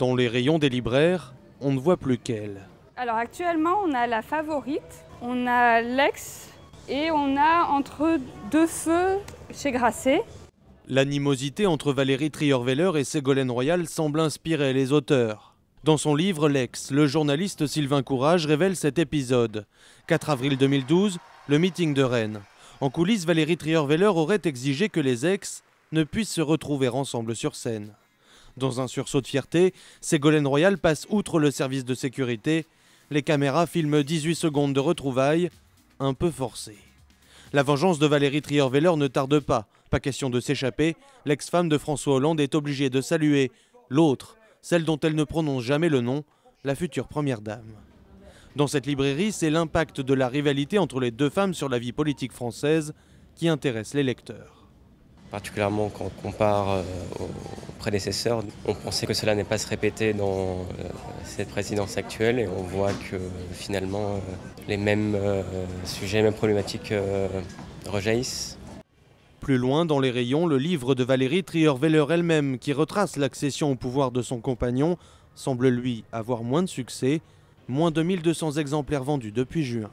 Dans les rayons des libraires, on ne voit plus qu'elle. Alors actuellement, on a la Favorite, on a Lex et on a Entre deux feux chez Grasset. L'animosité entre Valérie Trierweiler et Ségolène Royal semble inspirer les auteurs. Dans son livre Lex, le journaliste Sylvain Courage révèle cet épisode. 4 avril 2012, le meeting de Rennes. En coulisses, Valérie Trierweiler aurait exigé que les ex ne puissent se retrouver ensemble sur scène. Dans un sursaut de fierté, Ségolène Royal passe outre le service de sécurité. Les caméras filment 18 secondes de retrouvailles, un peu forcées. La vengeance de Valérie Trierweiler ne tarde pas. Pas question de s'échapper, l'ex-femme de François Hollande est obligée de saluer l'autre, celle dont elle ne prononce jamais le nom, la future première dame. Dans cette librairie, c'est l'impact de la rivalité entre les deux femmes sur la vie politique française qui intéresse les lecteurs. Particulièrement quand on compare aux prédécesseurs, on pensait que cela n'est pas se répéter dans cette présidence actuelle et on voit que finalement les mêmes sujets, les mêmes problématiques rejaillissent. Plus loin dans les rayons, le livre de Valérie Trierweiler elle-même, qui retrace l'accession au pouvoir de son compagnon, semble lui avoir moins de succès, moins de 1200 exemplaires vendus depuis juin.